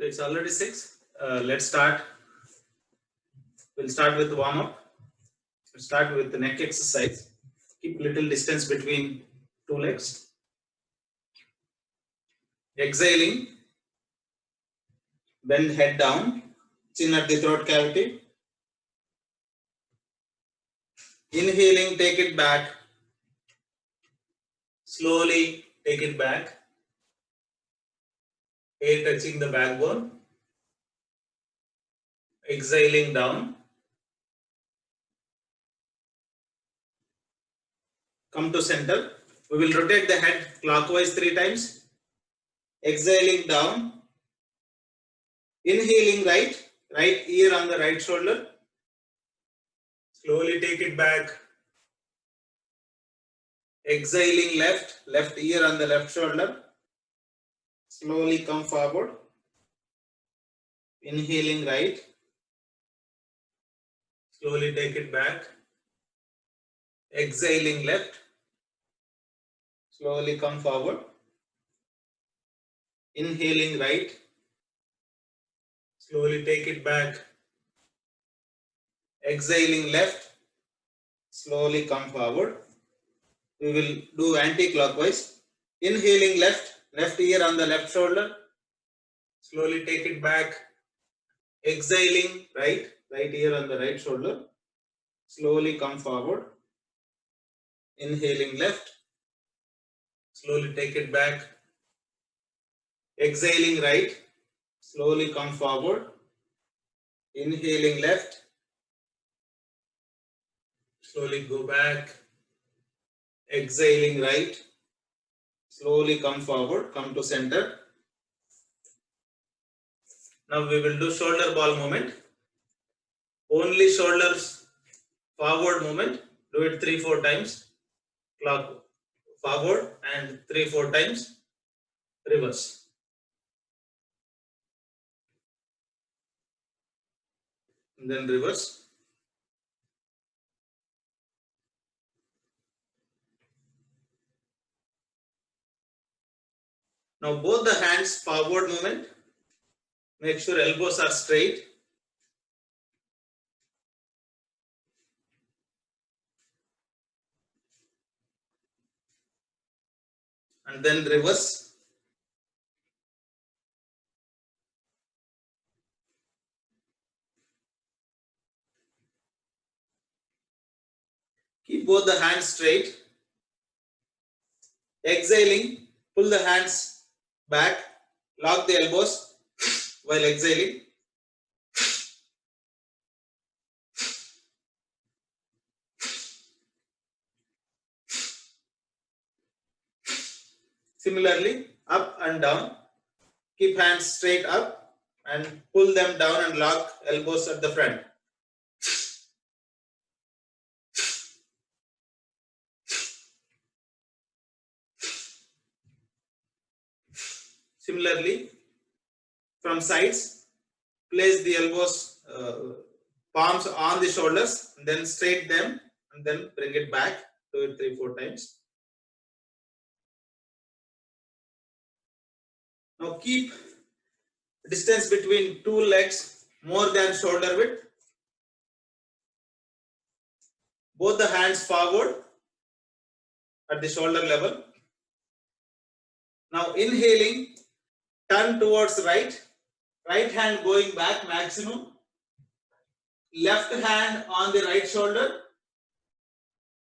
It's already 6. Let's start. We'll start with warm up. We'll start with the neck exercise. Keep little distance between two legs. Exhaling. Bend head down. Chin at the throat cavity. Inhaling, take it back. Slowly take it back. Hair touching the backbone. Exhaling down. Come to center. We will rotate the head clockwise 3 times. Exhaling down. Inhaling right ear on the right shoulder. Slowly take it back. Exhaling left ear on the left shoulder. Slowly come forward. Inhaling right. Slowly take it back. Exhaling left. Slowly come forward. Inhaling right. Slowly take it back. Exhaling left. Slowly come forward. We will do anti-clockwise. Inhaling left ear on the left shoulder. Slowly take it back. Exhaling right ear on the right shoulder. Slowly come forward. Inhaling left. Slowly take it back. Exhaling right. Slowly come forward. Inhaling left. Slowly go back. Exhaling right. Slowly come forward. Come to center. Now we will do shoulder ball movement. Only shoulders forward movement. Do it 3-4 times. Clock forward and 3-4 times reverse. And then reverse. Now both the hands forward movement. Make sure elbows are straight. And then reverse. Keep both the hands straight. Exhaling, pull the hands back, lock the elbows while exhaling. Similarly, up and down. Keep hands straight up and pull them down and lock elbows at the front. Similarly, from sides, place the elbows, palms on the shoulders, and then straight them and then bring it back. Do it 3-4 times. Now keep distance between two legs more than shoulder width. Both the hands forward at the shoulder level. Now inhaling, turn towards right. Right hand going back maximum. Left hand on the right shoulder.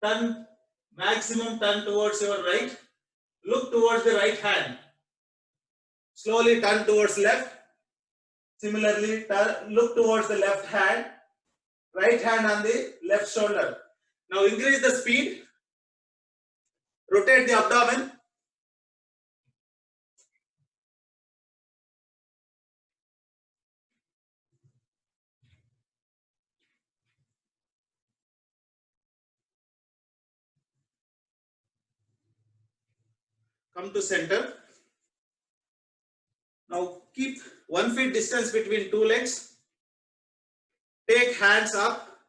Turn maximum, turn towards your right. Look towards the right hand. Slowly turn towards left. Similarly, look towards the left hand. Right hand on the left shoulder. Now increase the speed. Rotate the abdomen. Come to center. Now keep 1 feet distance between two legs. Take hands up.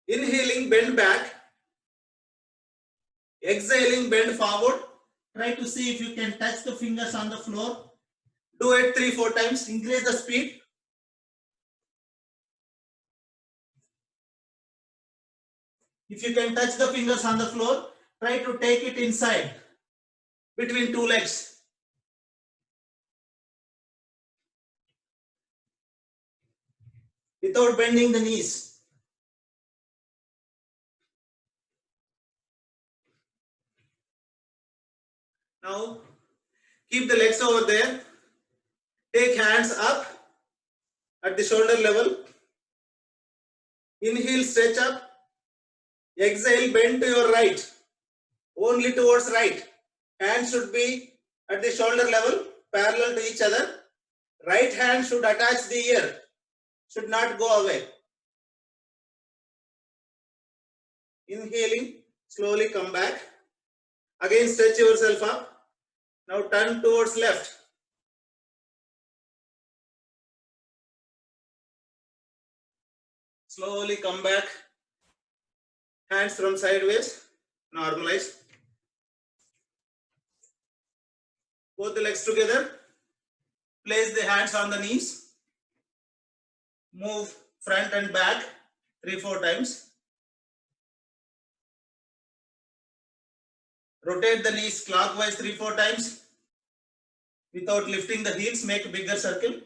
Inhaling, bend back. Exhaling, bend forward. Try to see if you can touch the fingers on the floor. Do it 3-4 times. Increase the speed. If you can touch the fingers on the floor, try to take it inside between two legs. Without bending the knees. Now, keep the legs over there. Take hands up at the shoulder level. Inhale, stretch up. Exhale, bend to your right. Only towards right. Hands should be at the shoulder level, parallel to each other. Right hand should attach the ear. Should not go away. Inhaling, slowly come back. Again, stretch yourself up. Now turn towards left. Slowly come back. Hands from sideways. Normalize. Both the legs together. Place the hands on the knees. Move front and back 3-4 times. Rotate the knees clockwise 3-4 times. Without lifting the heels, make a bigger circle.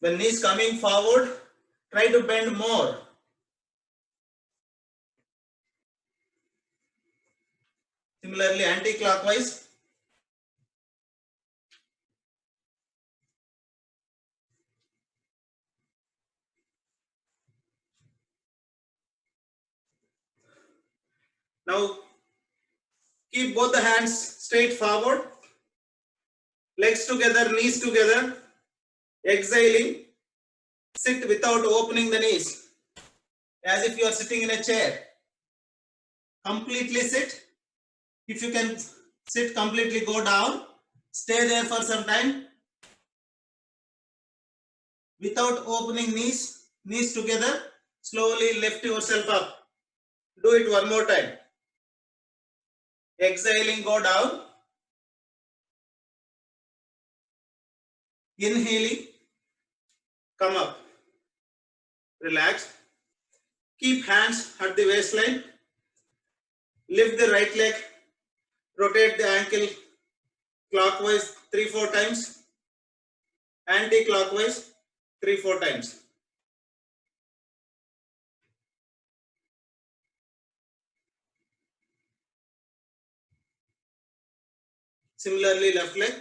When knees coming forward, try to bend more. Similarly, anti-clockwise. Now, keep both the hands straight forward. Legs together, knees together. Exhaling. Sit without opening the knees. As if you are sitting in a chair. Completely sit. If you can sit completely, go down. Stay there for some time. Without opening knees, knees together. Slowly lift yourself up. Do it one more time. Exhaling, go down. Inhaling, come up. Relax. Keep hands at the waistline. Lift the right leg. Rotate the ankle clockwise 3-4 times. Anti-clockwise 3-4 times. Similarly, left leg.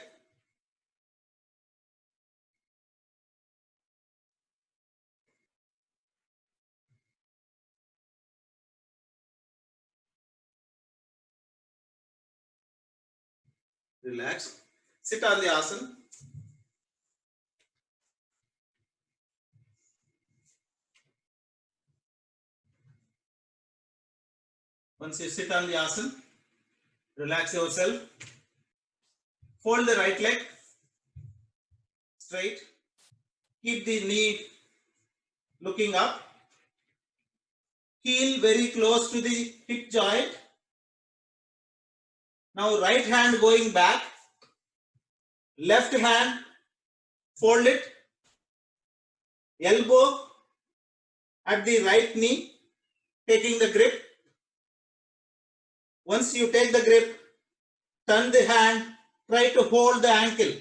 Relax. Sit on the asana. Once you sit on the asana, relax yourself. Fold the right leg straight. Keep the knee looking up. Heel very close to the hip joint. Now right hand going back. Left hand, fold it. Elbow at the right knee, taking the grip. Once you take the grip, turn the hand, try to hold the ankle.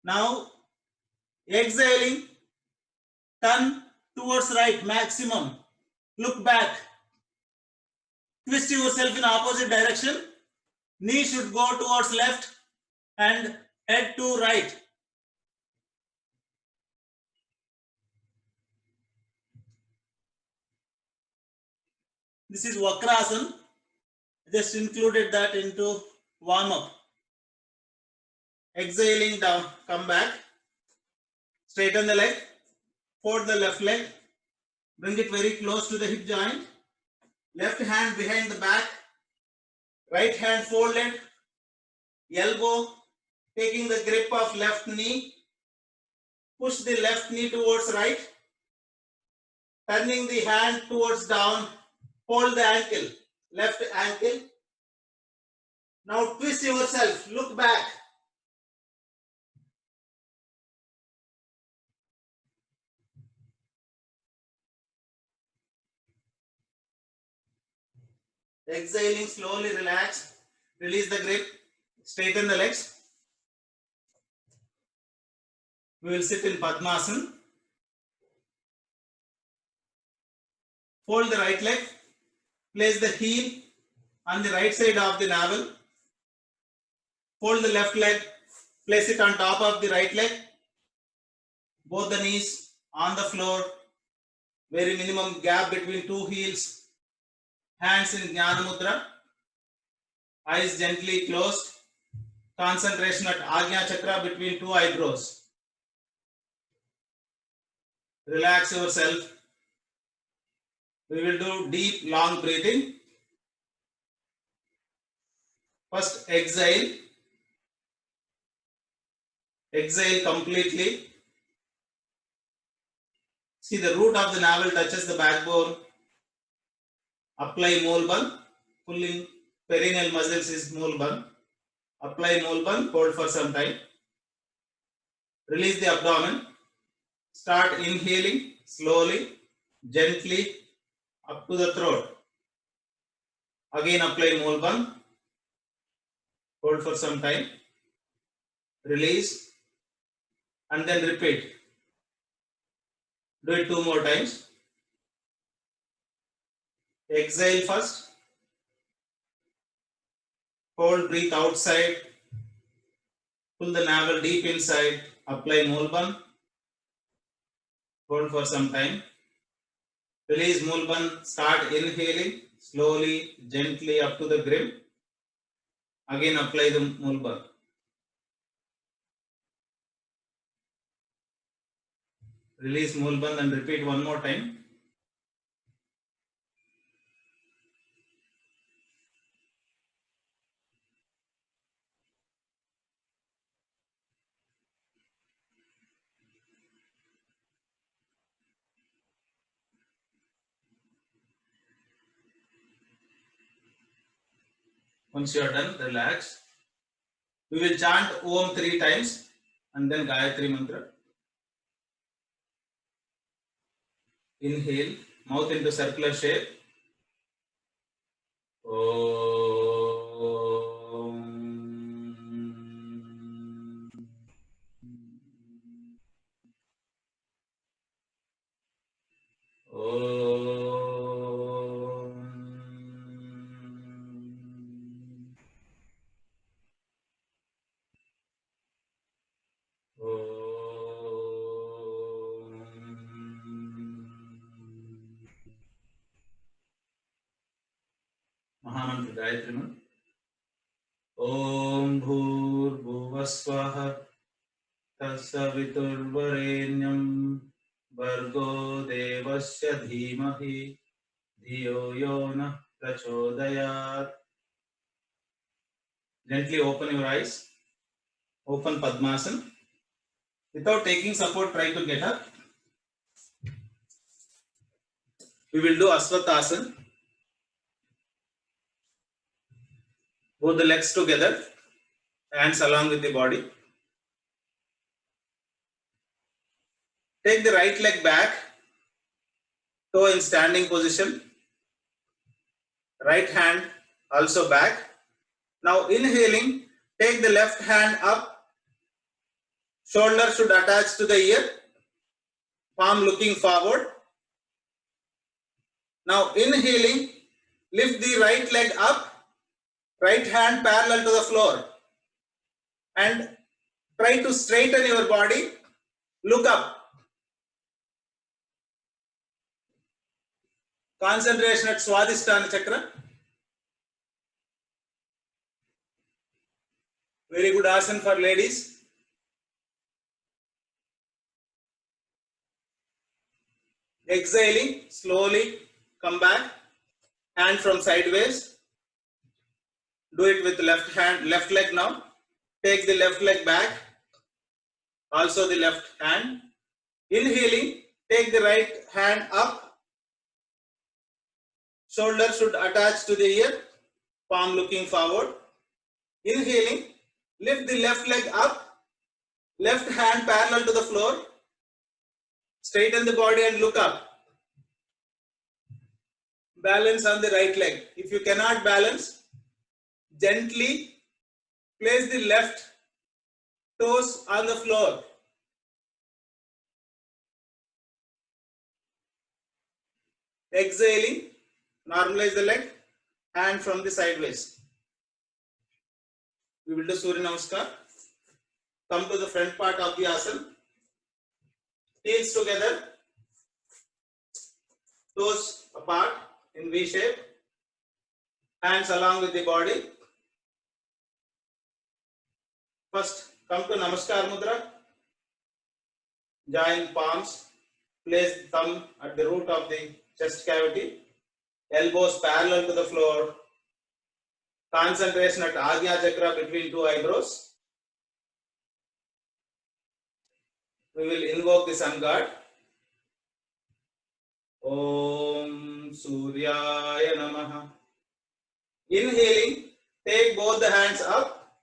Now, exhaling, turn towards right maximum. Look back. Twist yourself in opposite direction. Knee should go towards left and head to right. This is Vakrasana. Just included that into warm up. Exhaling down, come back. Straighten the leg. Fold the left leg. Bring it very close to the hip joint. Left hand behind the back. Right hand folded. Elbow taking the grip of left knee. Push the left knee towards right. Turning the hand towards down, hold the ankle, left ankle. Now twist yourself, look back. Exhaling, slowly relax, release the grip, straighten the legs. We will sit in Padmasana. Fold the right leg, place the heel on the right side of the navel. Fold the left leg, place it on top of the right leg. Both the knees on the floor. Very minimum gap between two heels. Hands in Jnana Mudra. Eyes gently closed. Concentration at Ajna Chakra between two eyebrows. Relax yourself. We will do deep, long breathing. First, exhale. Exhale completely. See, the root of the navel touches the backbone. Apply Molban. Pulling perineal muscles is Molban. Apply Molban. Hold for some time. Release the abdomen. Start inhaling slowly, gently up to the throat. Again apply Molban. Hold for some time. Release and then repeat. Do it 2 more times. Exhale first. Hold, breathe outside. Pull the navel deep inside. Apply Molban. Hold for some time. Release Molban. Start inhaling slowly, gently up to the grim. Again apply the Molban. Release Molban and repeat 1 more time. Once you are done, relax. We will chant Om 3 times and then Gayatri Mantra. Inhale, mouth into circular shape. Mahamantra Gayatri Mantra. Om Bhurbhuvaswah Tasaviturvarenyam Bhargo Devasya Dhimahi Dhiyo Yona Prachodayat. Gently open your eyes. Open Padmasana. Without taking support, try to get up. We will do Asvatasana. Both the legs together, hands along with the body. Take the right leg back, toe in standing position. Right hand also back. Now inhaling, take the left hand up. Shoulder should attach to the ear. Palm looking forward. Now inhaling, lift the right leg up. Right hand parallel to the floor. And try to straighten your body. Look up. Concentration at Swadhisthana Chakra. Very good asana for ladies. Exhaling, slowly come back. Hand from sideways. Do it with left hand, left leg now. Take the left leg back. Also the left hand. Inhaling, take the right hand up. Shoulder should attach to the ear, palm looking forward. Inhaling, lift the left leg up, left hand parallel to the floor, straighten the body and look up. Balance on the right leg. If you cannot balance, gently place the left toes on the floor. Exhaling, normalize the leg, hand from the sideways. We will do Surya Namaskar. Come to the front part of the asana. Heels together, toes apart in V shape, hands along with the body. First, come to Namaskar Mudra. Join palms, place thumb at the root of the chest cavity, elbows parallel to the floor. Concentration at Ajna Chakra between two eyebrows. We will invoke the sun god. Om Suryaya Namaha. Inhaling, take both the hands up,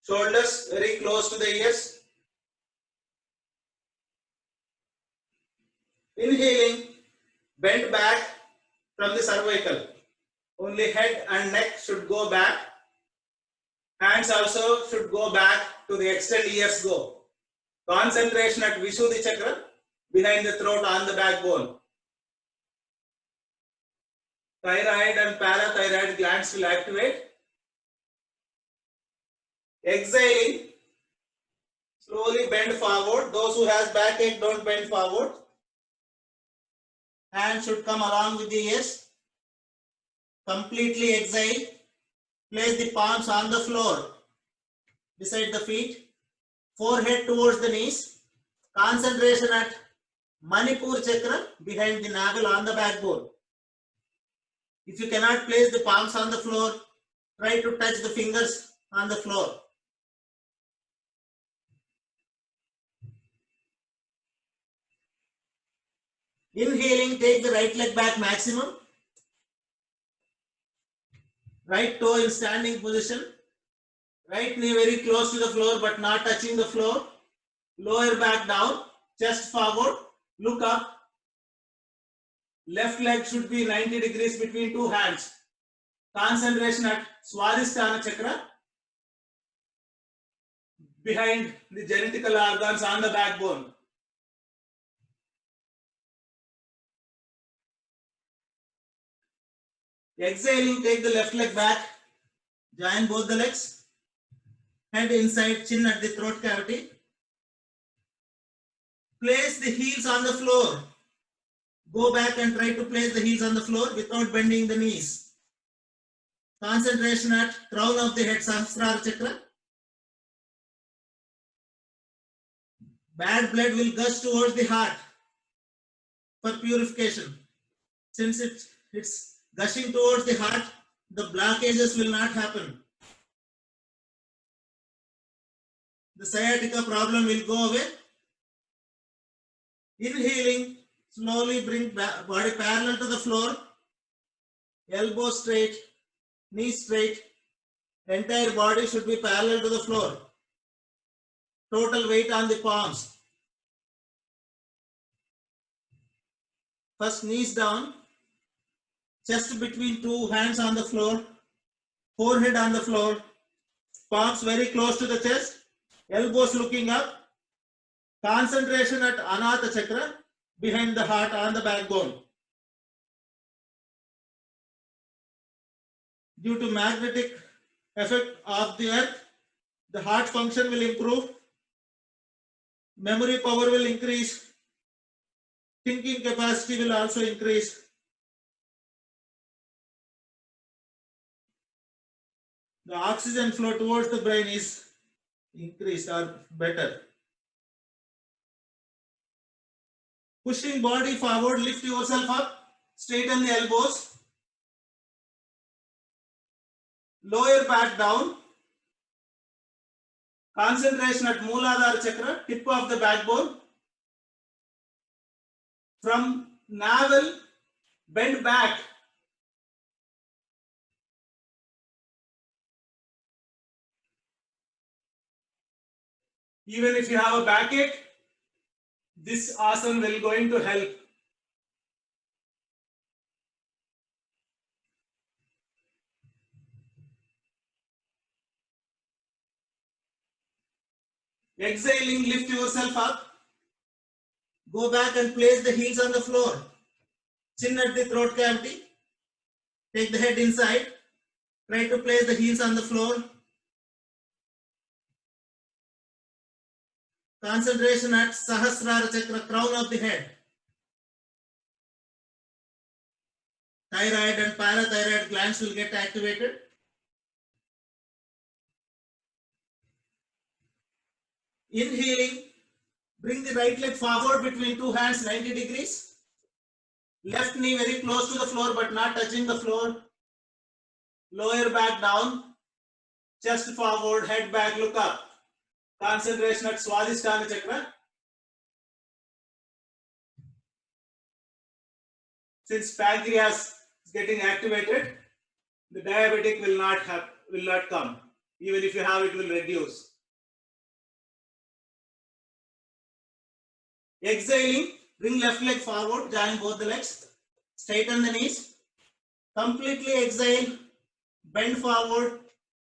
shoulders very close to the ears. Inhaling, bend back from the cervical. Only head and neck should go back. Hands also should go back to the extent ears go. Concentration at Vishuddhi Chakra, behind the throat on the backbone. Thyroid and parathyroid glands will activate. Exhaling, slowly bend forward. Those who has backache, don't bend forward. Hands should come along with the ears. Completely exhale. Place the palms on the floor beside the feet. Forehead towards the knees. Concentration at Manipur Chakra, behind the navel on the backbone. If you cannot place the palms on the floor, try to touch the fingers on the floor. Inhaling, take the right leg back maximum. Right toe in standing position. Right knee very close to the floor but not touching the floor. Lower back down, chest forward, look up. Left leg should be 90 degrees between two hands. Concentration at Swadhisthana Chakra, behind the genetical organs on the backbone. Exhaling, take the left leg back. Join both the legs. Head inside, chin at the throat cavity. Place the heels on the floor. Go back and try to place the heels on the floor without bending the knees. Concentration at crown of the head, Sahasrara Chakra. Bad blood will gush towards the heart for purification. Since it's gushing towards the heart, the blockages will not happen. The sciatica problem will go away. Inhaling, slowly bring body parallel to the floor. Elbow straight, knee straight. Entire body should be parallel to the floor. Total weight on the palms. First knees down. Chest between two hands on the floor. Forehead on the floor. Palms very close to the chest. Elbows looking up. Concentration at Anahata Chakra, behind the heart on the backbone. Due to magnetic effect of the earth, the heart function will improve. Memory power will increase. Thinking capacity will also increase. The oxygen flow towards the brain is increased or better. Pushing body forward, lift yourself up, straighten the elbows. Lower back down. Concentration at Mooladhara Chakra, tip of the backbone. From navel, bend back Even if you have a backache, this asana will going to help. Exhaling, lift yourself up. Go back and place the heels on the floor. Chin at the throat cavity. Take the head inside. Try to place the heels on the floor. Concentration at Sahasrara Chakra, crown of the head. Thyroid and parathyroid glands will get activated. Inhaling, bring the right leg forward between two hands 90 degrees. Left knee very close to the floor but not touching the floor. Lower back down. Chest forward, head back, look up. Concentration at Swadhisthana Chakra. Since pancreas is getting activated, the diabetic will not come. Even if you have, it will reduce. Exhaling, bring left leg forward, join both the legs, straighten the knees, completely exhale, bend forward,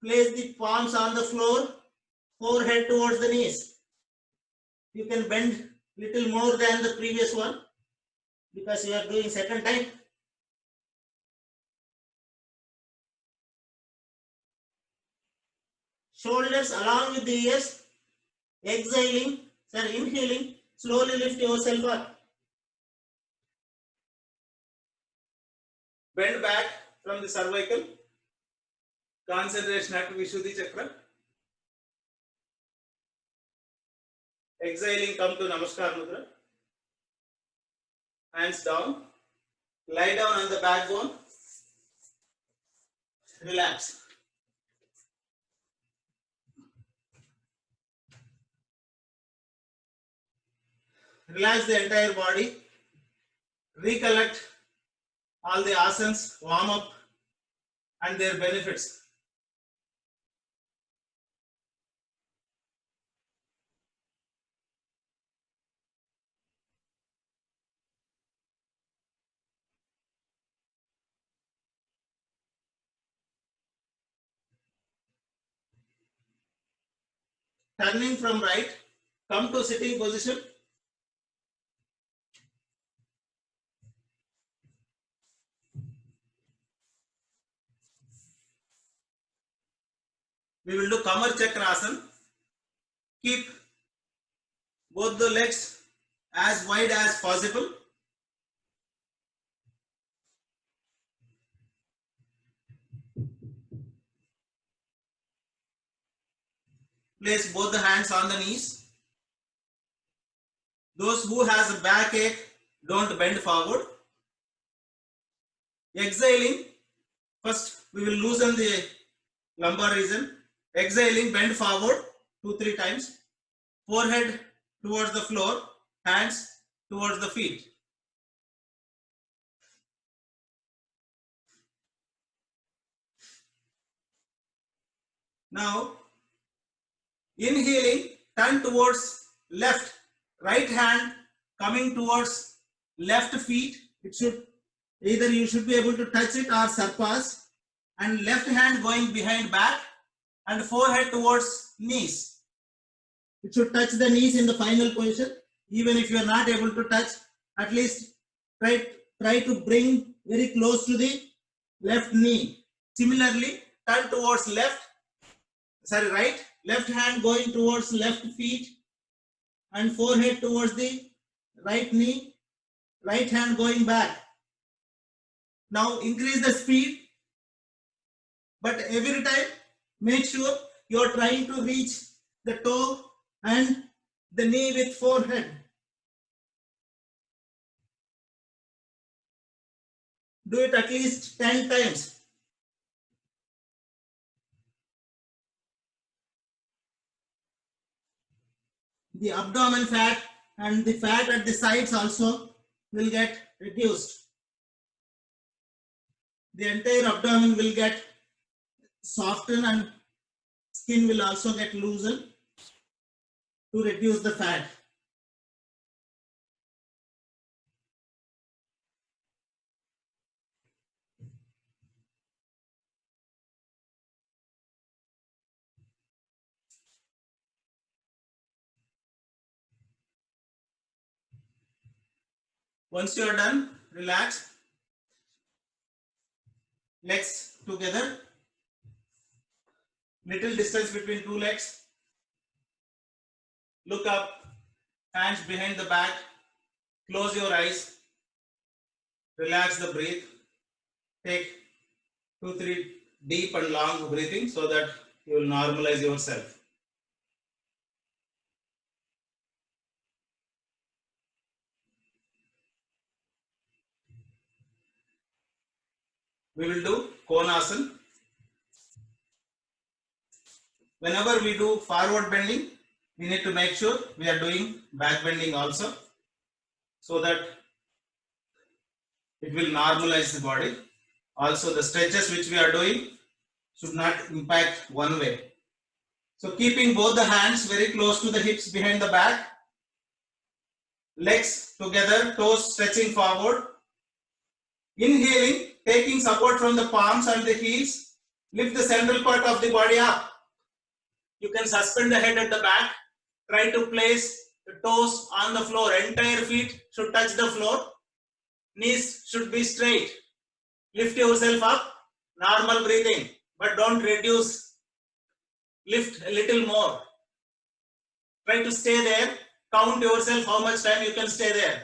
place the palms on the floor, forehead towards the knees. You can bend little more than the previous one because you are doing second time. Shoulders along with the ears, inhaling, slowly lift yourself up. Bend back from the cervical. Concentration at Vishuddhi Chakra. Exhaling, come to Namaskar Mudra. Hands down. Lie down on the backbone. Relax. Relax the entire body. Recollect all the asanas, warm up, and their benefits. Turning from right, come to sitting position. We will do Kamar Chakrasana. Keep both the legs as wide as possible. Place both the hands on the knees. Those who has a backache, don't bend forward. Exhaling, first we will loosen the lumbar region. Exhaling, bend forward 2-3 times. Forehead towards the floor, hands towards the feet. Now, inhaling, turn towards left, right hand coming towards left feet. It should either you should be able to touch it or surpass, and left hand going behind back and forehead towards knees. It should touch the knees in the final position. Even if you are not able to touch, at least try to bring very close to the left knee. Similarly, turn towards right, left hand going towards left feet and forehead towards the right knee, right hand going back. Now increase the speed, but every time make sure you are trying to reach the toe and the knee with forehead. Do it at least 10 times. The abdomen fat and the fat at the sides also will get reduced. The entire abdomen will get softened and skin will also get loosened. to reduce the fat. Once you are done, relax. Legs together. Little distance between two legs. Look up. Hands behind the back. Close your eyes. Relax the breath. Take 2-3 deep and long breathing so that you will normalize yourself. We will do Konasana. Whenever we do forward bending, we need to make sure we are doing back bending also, so that it will normalize the body. Also, the stretches which we are doing should not impact one way. So keeping both the hands very close to the hips behind the back, legs together, toes stretching forward. Inhaling, taking support from the palms and the heels, lift the central part of the body up. You can suspend the head at the back. Try to place the toes on the floor. Entire feet should touch the floor. Knees should be straight. Lift yourself up. Normal breathing, but don't reduce. Lift a little more. Try to stay there. Count yourself how much time you can stay there.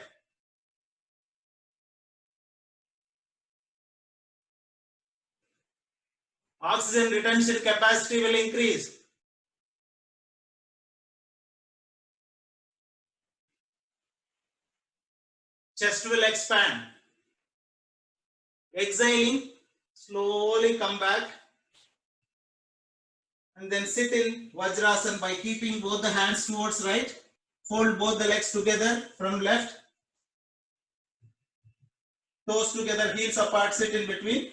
Oxygen retention capacity will increase. Chest will expand. Exhaling, slowly come back. And then sit in Vajrasana by keeping both the hands towards right. Fold both the legs together from left. Toes together, heels apart, sit in between.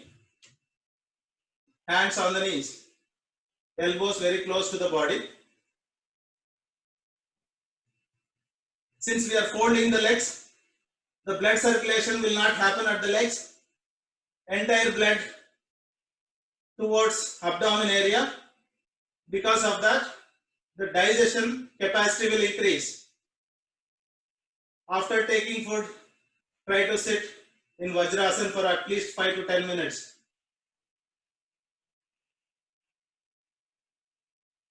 Hands on the knees. Elbows very close to the body. Since we are folding the legs, the blood circulation will not happen at the legs. Entire blood towards abdomen area. Because of that, the digestion capacity will increase. After taking food, try to sit in Vajrasana for at least 5 to 10 minutes.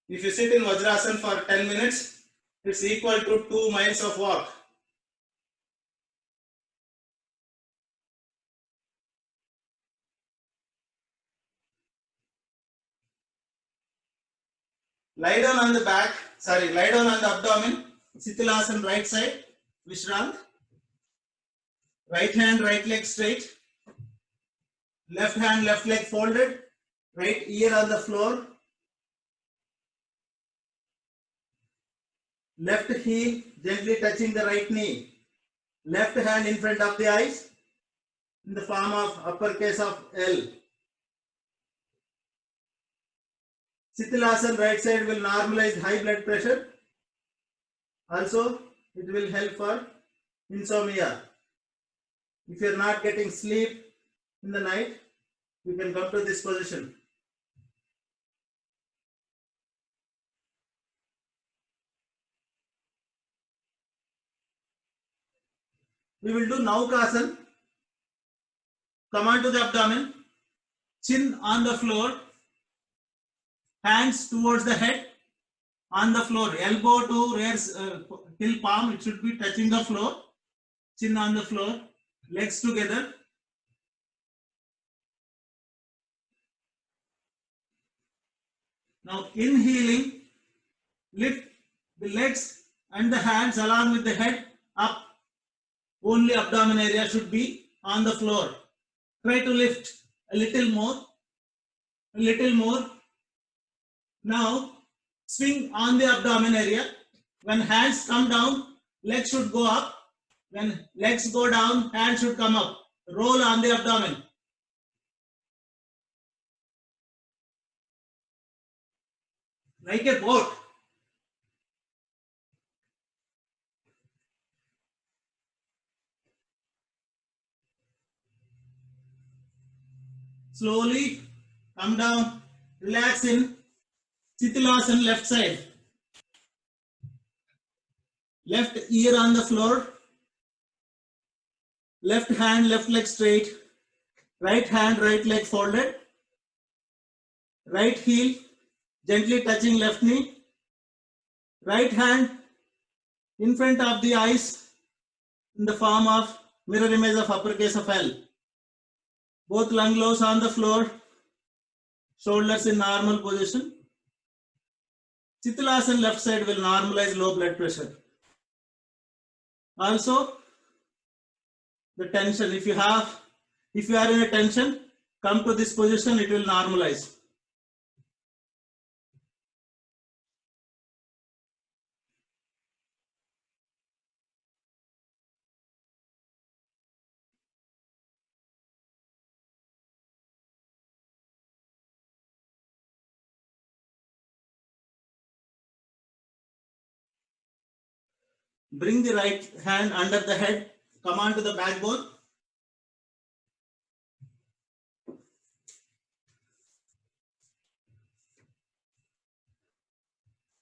If you sit in Vajrasana for 10 minutes, it's equal to 2 miles of walk. Lie down on the back, lie down on the abdomen, Sithilasana right side, Vishrant. Right hand, right leg straight. Left hand, left leg folded. Right ear on the floor. Left heel gently touching the right knee. Left hand in front of the eyes in the form of uppercase of L. Sithilasana right side will normalize high blood pressure. Also, it will help for insomnia. If you are not getting sleep in the night, you can come to this position. We will do Naukasana. Come on to the abdomen, chin on the floor, hands towards the head, on the floor, elbow to rear till palm, it should be touching the floor, chin on the floor, legs together. Now inhaling, lift the legs and the hands along with the head up. Only abdomen area should be on the floor. Try to lift a little more, a little more. Now swing on the abdomen area. When hands come down, legs should go up. When legs go down, hands should come up. Roll on the abdomen. Like a boat. Slowly come down, relax in Chittilasana left side. Left ear on the floor, left hand, left leg straight, right hand, right leg folded, right heel gently touching left knee, right hand in front of the eyes in the form of mirror image of uppercase of L. Both lung lows on the floor, shoulders in normal position. Chittilasana left side will normalize low blood pressure. Also, the tension, if you are in a tension, come to this position, it will normalize. Bring the right hand under the head, come on to the backbone.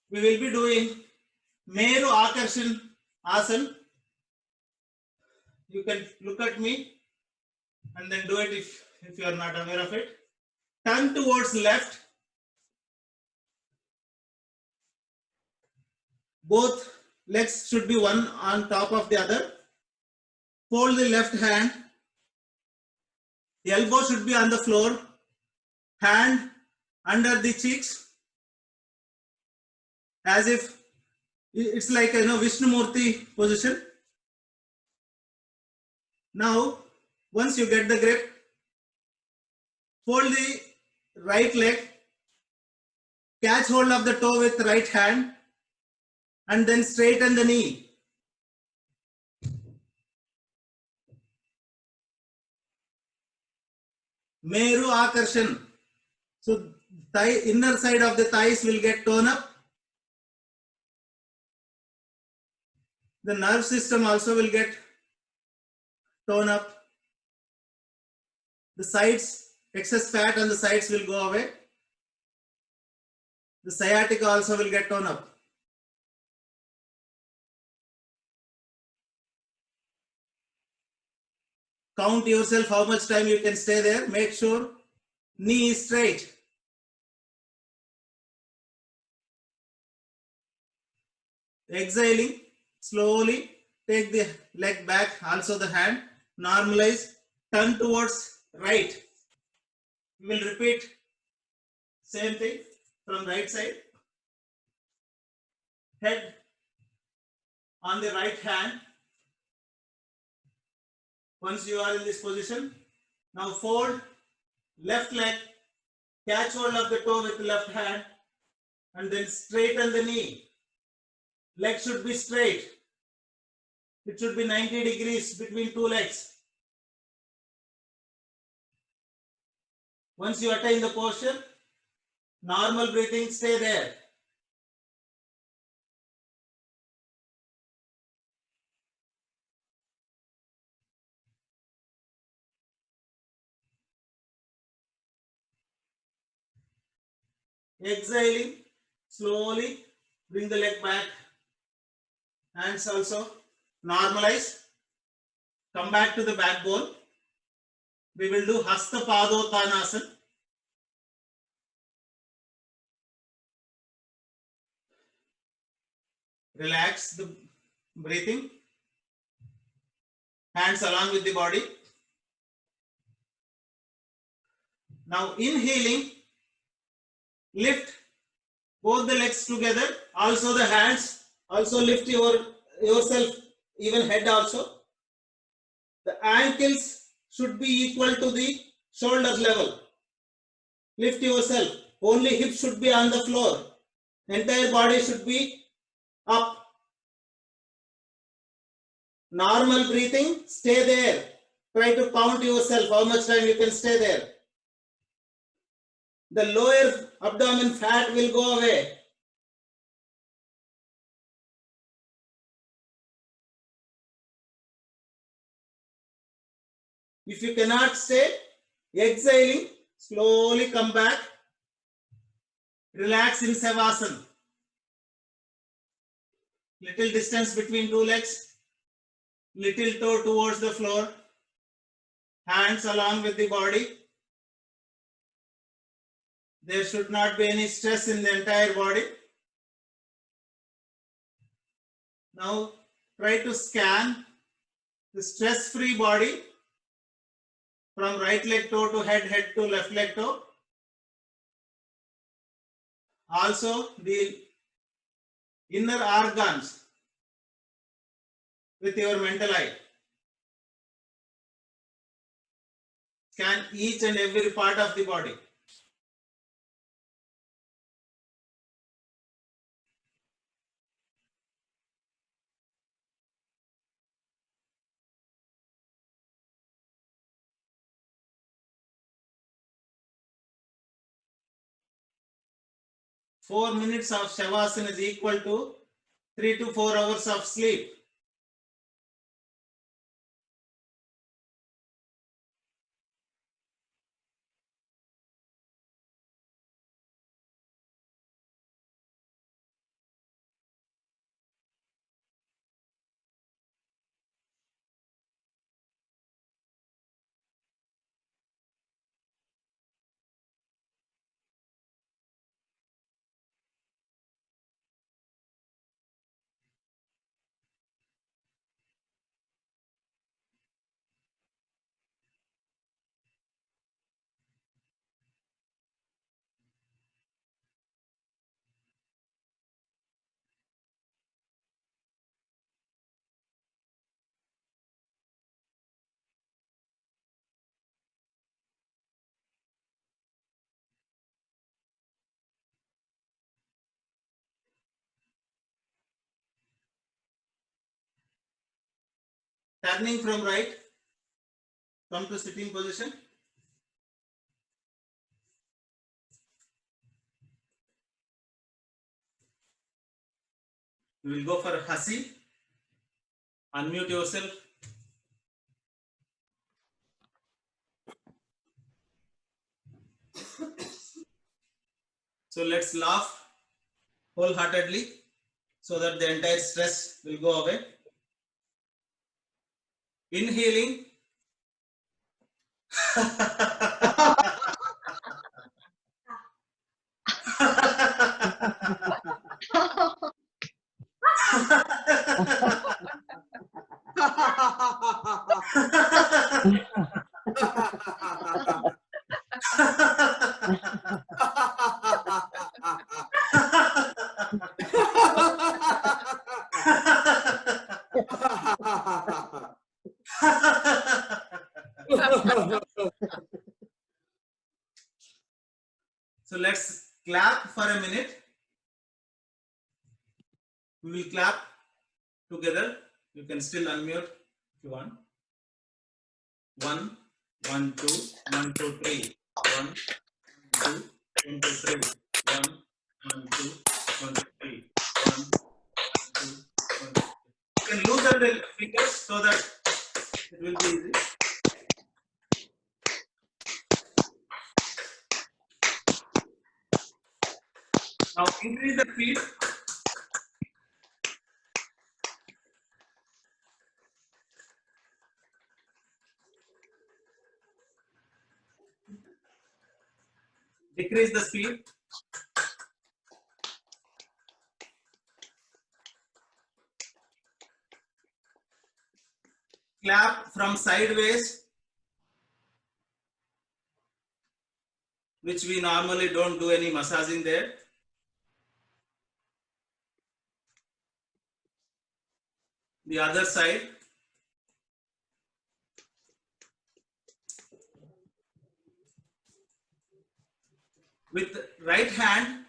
We will be doing Meru Akarshan Asana. You can look at me and then do it if you are not aware of it. Turn towards left. Both legs should be one on top of the other. Fold the left hand. The elbow should be on the floor. Hand under the cheeks. As if it's like Vishnu Murti position. Now, once you get the grip, fold the right leg, catch hold of the toe with the right hand, and then straighten the knee. Meru Akarshan. So, thigh, inner side of the thighs will get torn up. The nerve system also will get torn up. The sides, excess fat on the sides will go away. The sciatica also will get torn up. Count yourself how much time you can stay there. Make sure knee is straight. Exhaling, slowly take the leg back, also the hand. Normalize, turn towards right. We will repeat same thing from right side. Head on the right hand. Once you are in this position, now fold left leg, catch hold of the toe with the left hand, and then straighten the knee. Leg should be straight. It should be 90 degrees between two legs. Once you attain the posture, normal breathing, stay there. Exhaling, slowly bring the leg back. Hands also normalize. Come back to the backbone. We will do Hasta Padottanasana. Relax the breathing. Hands along with the body. Now inhaling, lift both the legs together. Also the hands. Also lift yourself, even head also. The ankles should be equal to the shoulder level. Lift yourself. Only hips should be on the floor. Entire body should be up. Normal breathing, stay there. Try to count yourself how much time you can stay there. The lower abdomen fat will go away. If you cannot stay, exhaling, Slowly come back. Relax in Savasana. Little distance between two legs. Little toe towards the floor. Hands along with the body. There should not be any stress in the entire body. Now try to scan the stress-free body from right leg toe to head, head to left leg toe. Also the inner organs with your mental eye. Scan each and every part of the body. Four minutes of Shavasana is equal to 3 to 4 hours of sleep. Turning from right, come to sitting position. We will go for Hasi. Unmute yourself. So let's laugh wholeheartedly so that the entire stress will go away. Inhaling. So let's clap for a minute. We will clap together. You can still unmute if you want. 1, 1, 2, 1, 2, 3. 1, 2, 1, 2, 3. 1, 1, 2, 1, 2, 3. 1, 2, 1, 2. You can loosen the fingers so that it will be easy. Now increase the speed. Decrease the speed. Clap from sideways, which we normally don't do any massaging there. The other side. With right hand,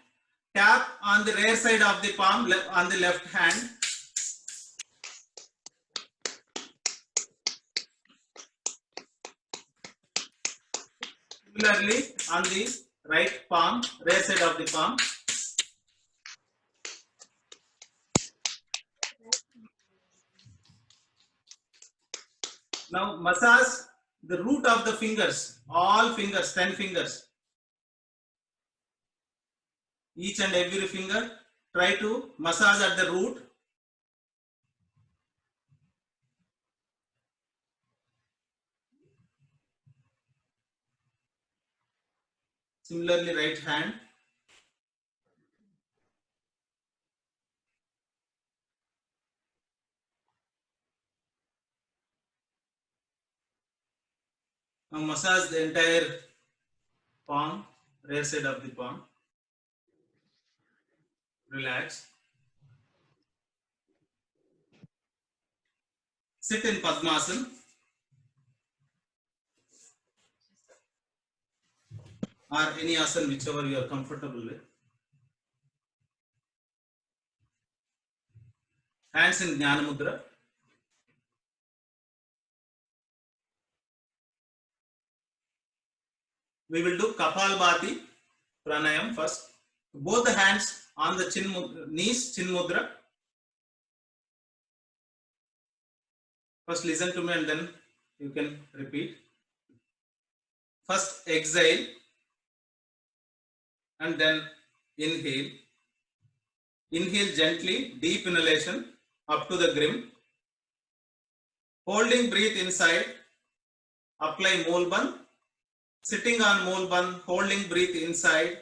tap on the rear side of the palm on the left hand. Similarly, on the right palm, rear side of the palm. Now massage the root of the fingers, all fingers, 10 fingers, each and every finger, try to massage at the root. Similarly, right hand. Now massage the entire palm, rear side of the palm. Relax. Sit in Padmasana or any asana, whichever you are comfortable with. Hands in Jnana Mudra. We will do Kapalbhati pranayam first. Both the hands on the chin mudra, knees, chin mudra. First listen to me and then you can repeat. First exhale and then inhale. Inhale gently, deep inhalation up to the grim. Holding breath inside, apply Molband. Sitting on Molband, holding breath inside.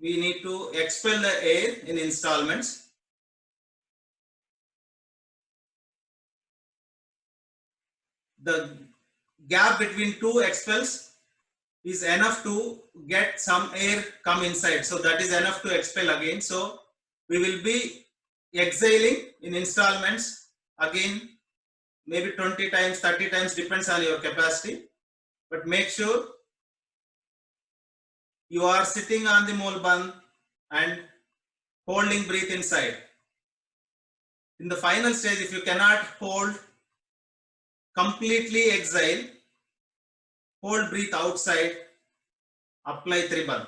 We need to expel the air in installments. The gap between two expels is enough to get some air come inside. So that is enough to expel again. So we will be exhaling in installments again, maybe 20 times, 30 times, depends on your capacity. But make sure you are sitting on the Molband and holding breath inside. In the final stage, if you cannot hold, completely exhale, hold breath outside, apply Tribandh.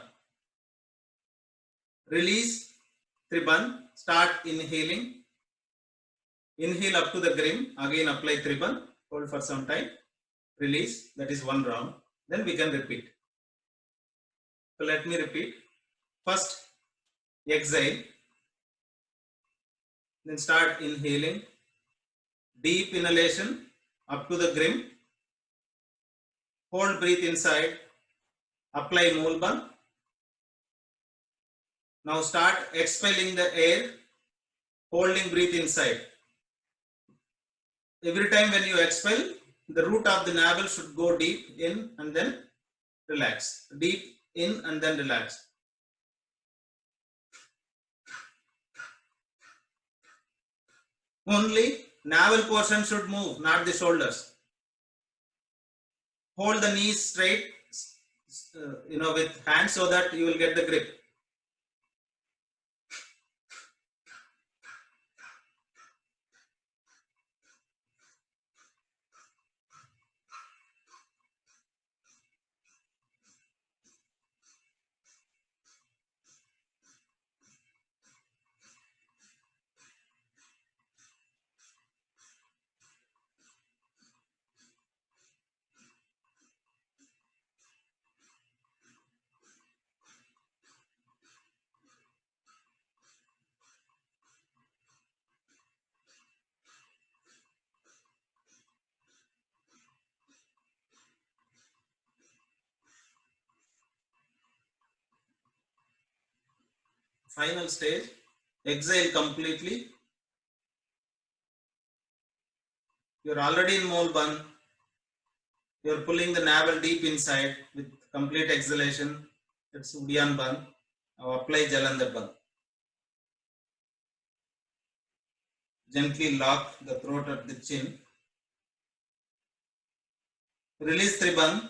Release Tribandh, start inhaling. Inhale up to the grim, again apply Tribandh, hold for some time, release, that is one round. Then we can repeat. So let me repeat. First exhale, then start inhaling, deep inhalation up to the grim, hold breath inside, apply Molband. Now start expelling the air, holding breath inside. Every time when you expel, the root of the navel should go deep in and then relax. Deep in and then relax. Only navel portion should move, not the shoulders. Hold the knees straight, with hands so that you will get the grip. Final stage, exhale completely. You're already in Molband. You're pulling the navel deep inside with complete exhalation. It's Udyan Bandh. Now apply Jalandhar Bandh. Gently lock the throat at the chin. Release Tribandh.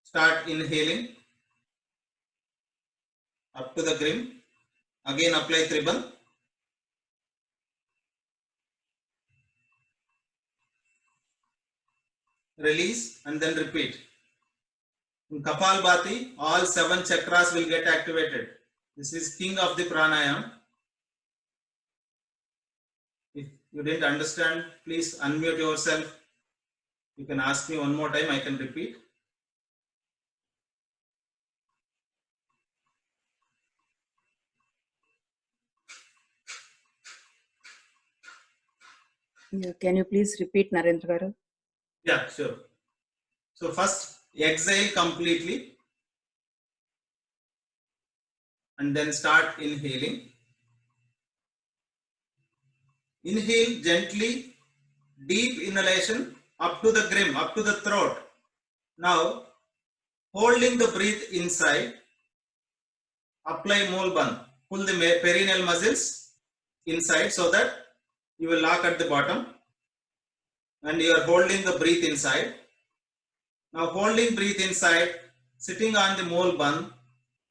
Start inhaling up to the grim. Again apply Tribandh. Release and then repeat. In Kapalbhati, all 7 chakras will get activated. This is king of the pranayam. If you didn't understand, please unmute yourself. You can ask me one more time, I can repeat. Yeah, can you please repeat, Narendra garu? Yeah, sure. So first exhale completely and then start inhaling. Inhale gently, deep inhalation up to the grim, up to the throat. Now holding the breath inside, apply Mulban. Pull the perineal muscles inside so that you will lock at the bottom and you are holding the breath inside. Now holding breath inside, sitting on the Mulban,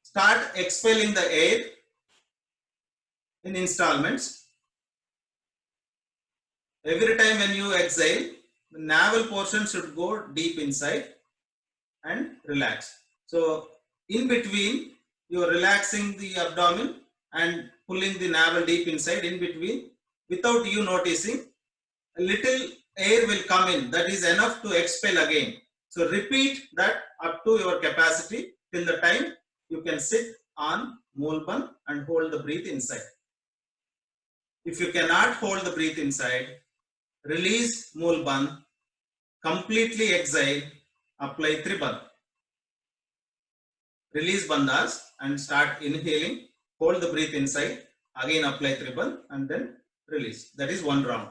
start expelling the air in installments. Every time when you exhale, the navel portion should go deep inside and relax. So in between, you are relaxing the abdomen and pulling the navel deep inside. In between, without you noticing, a little air will come in. That is enough to expel again. So repeat that up to your capacity till the time you can sit on Mulban and hold the breath inside. If you cannot hold the breath inside, release Mulban, completely exhale, apply Triban. Release bandhas and start inhaling, hold the breath inside, again apply Triban and then release. That is one round.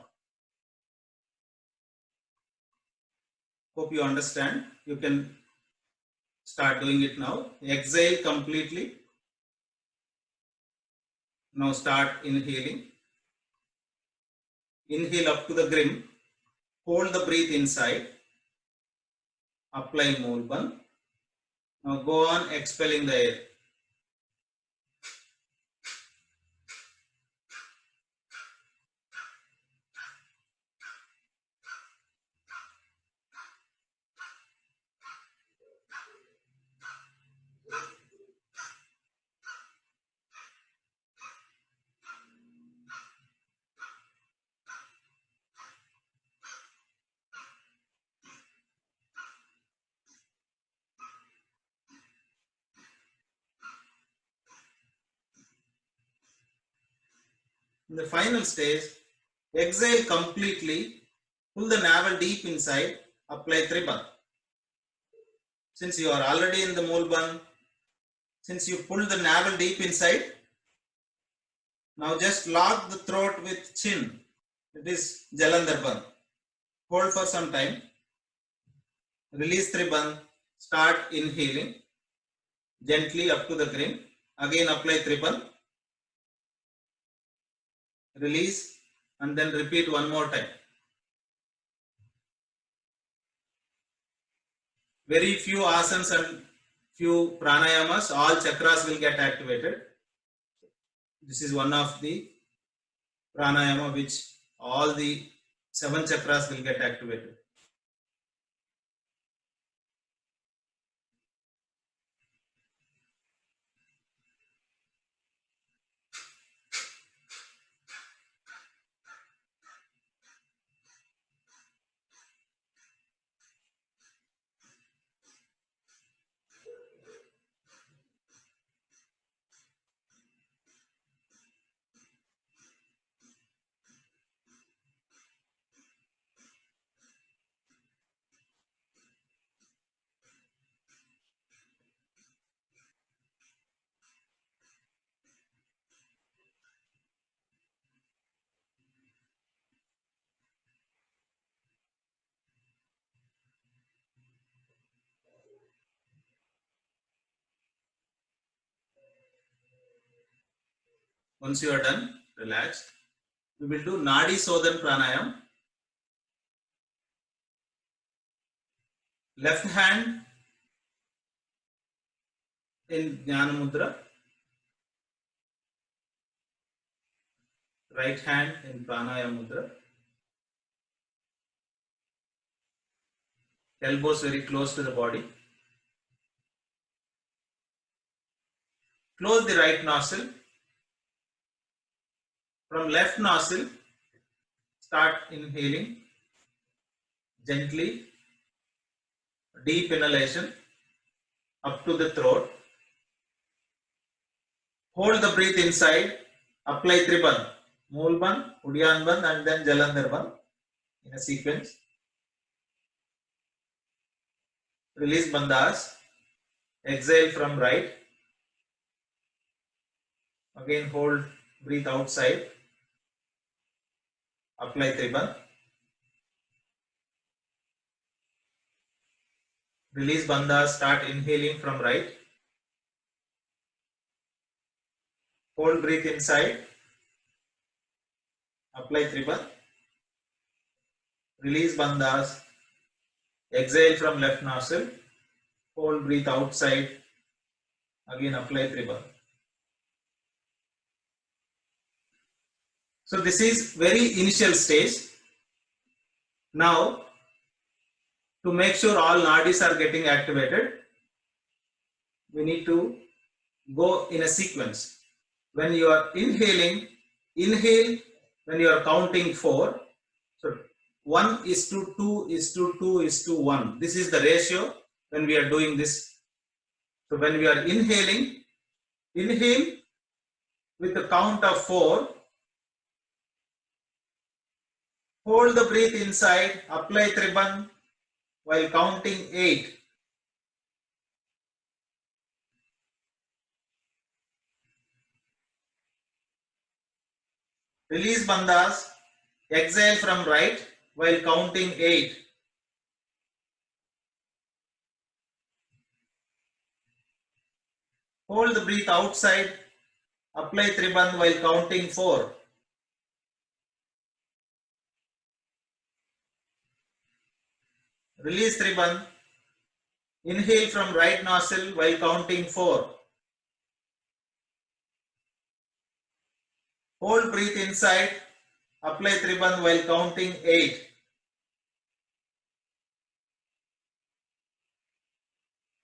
Hope you understand. You can start doing it now. Exhale completely. Now start inhaling. Inhale up to the grim. Hold the breath inside. Apply Mulban. Now go on expelling the air. In the final stage, exhale completely, pull the navel deep inside, apply Triban. Since you are already in the Mulban, since you pull the navel deep inside, now just lock the throat with chin. It is Jalandhar. Hold for some time. Release Triban. Start inhaling gently up to the grin. Again apply Triban. Release and then repeat one more time. Very few asanas and few pranayamas, all chakras will get activated. This is one of the pranayama which all the 7 chakras will get activated. Once you are done, relaxed, we will do Nadi Sodhan Pranayam. Left hand in Jnana Mudra, right hand in Pranayama Mudra. Elbows very close to the body. Close the right nostril. From left nostril, start inhaling gently deep inhalation up to the throat. Hold the breath inside. Apply Tribandh, Mool Bandh, Udyan Bandh, and then Jalandhar Bandh in a sequence. Release Bandhas. Exhale from right. Again hold, breathe outside. Apply Tribandh. Release Bandhas. Start inhaling from right. Hold, breathe inside. Apply Tribandh. Release Bandhas. Exhale from left nostril. Hold, breathe outside. Again apply Tribandh. So this is very initial stage. Now, to make sure all nadis are getting activated, we need to go in a sequence. When you are inhaling, inhale when you are counting 4. So 1:2:2:1. This is the ratio when we are doing this. So when we are inhaling, inhale with the count of 4. Hold the breath inside, apply Tribandh while counting 8. Release Bandhas, exhale from right while counting 8. Hold the breath outside, apply Tribandh while counting 4. Release Tribandh, inhale from right nostril while counting 4. Hold breath inside, apply Tribandh while counting 8.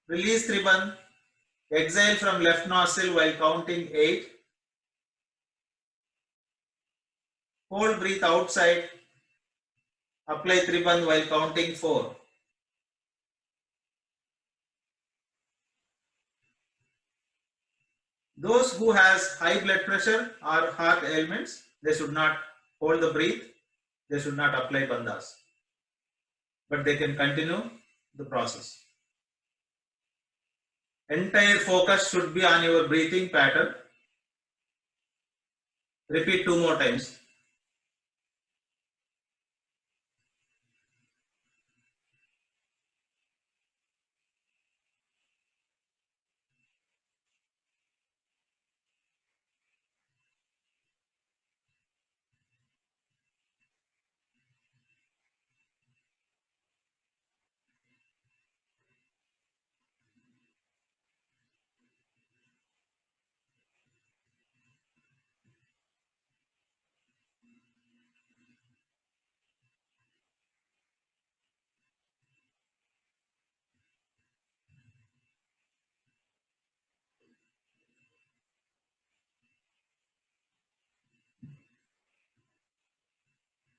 Release Tribandh, exhale from left nostril while counting 8. Hold breath outside, apply Tribandh while counting 4. Those who has high blood pressure or heart ailments, they should not hold the breath, they should not apply bandhas, but they can continue the process. Entire focus should be on your breathing pattern. Repeat 2 more times.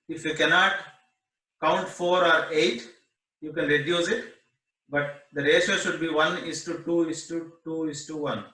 If you cannot count 4 or 8, you can reduce it, but the ratio should be 1:2:2:1.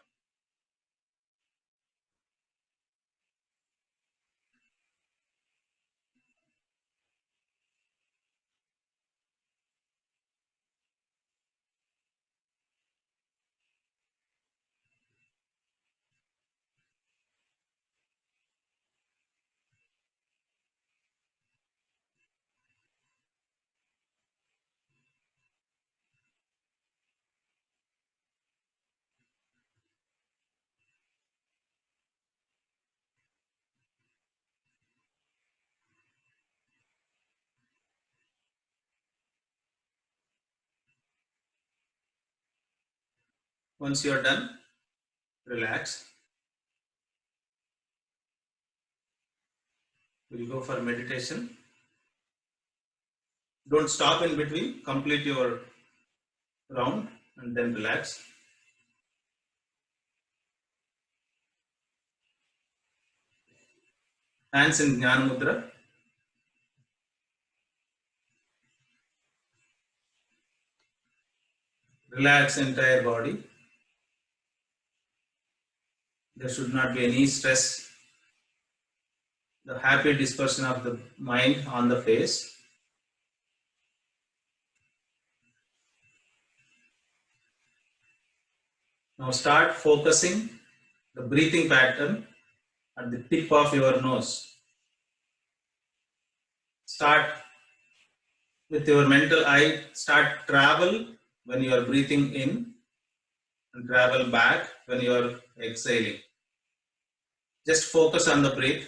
Once you are done, relax. We'll go for meditation. Don't stop in between, complete your round and then relax. Hands in Jnana Mudra. Relax entire body. There should not be any stress. The happy dispersion of the mind on the face. Now start focusing the breathing pattern at the tip of your nose. Start with your mental eye, start travel when you are breathing in and travel back when you are exhaling. Just focus on the breath.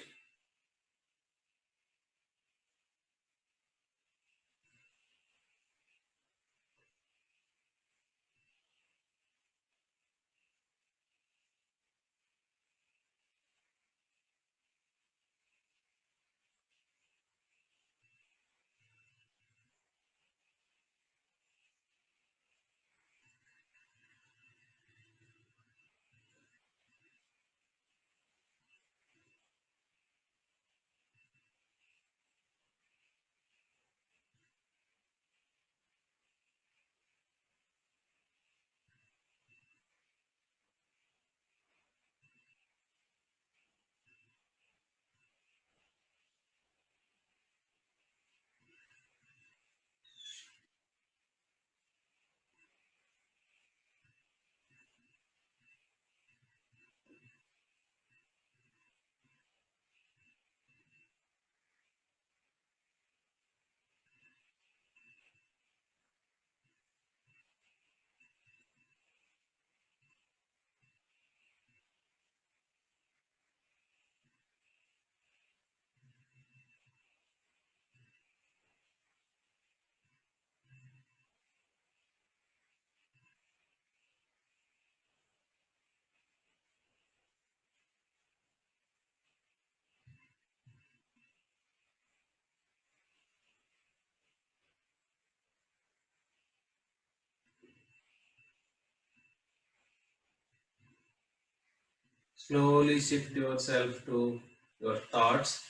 Slowly shift yourself to your thoughts.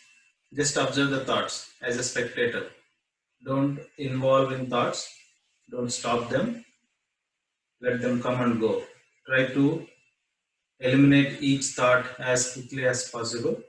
Just observe the thoughts as a spectator. Don't involve in thoughts. Don't stop them. Let them come and go. Try to eliminate each thought as quickly as possible.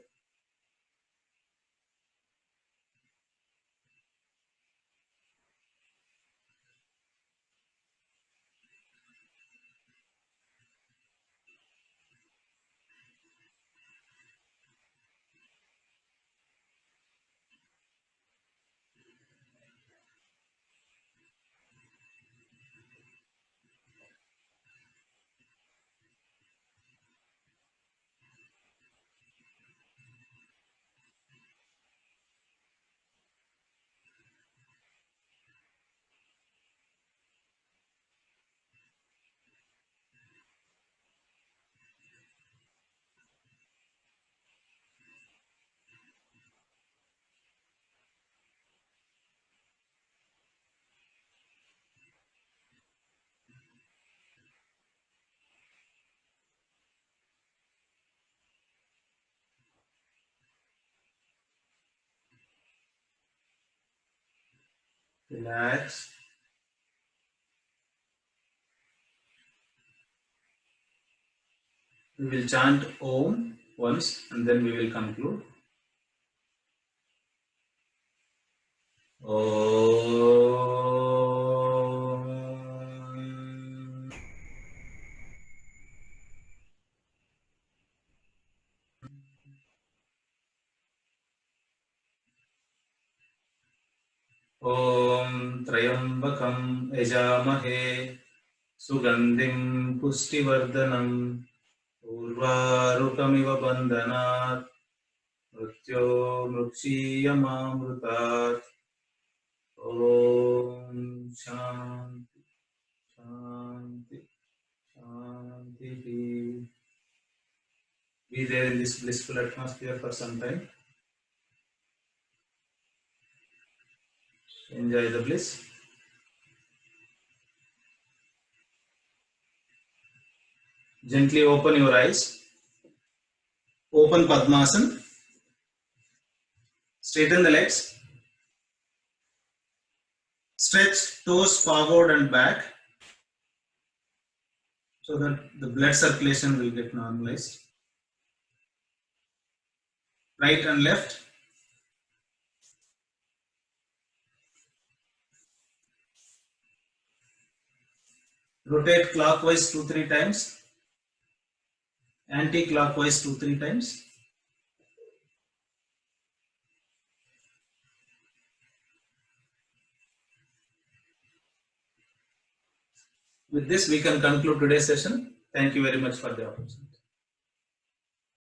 Relax. We will chant Om once and then we will conclude. Om. Om Trayambakam Yajamahe Sugandhim Pushtivardhanam Urvarukamiva Bandhanat Mrityo Mrukshiyamamrutat. Om Shanti Shanti Shanti. Be there in this blissful atmosphere for some time. Enjoy the bliss. Gently open your eyes. Open Padmasana. Straighten the legs. Stretch toes forward and back. so that the blood circulation will get normalized. Right and left. Rotate clockwise 2-3 times. Anti-clockwise 2-3 times. With this, we can conclude today's session. Thank you very much for the opportunity.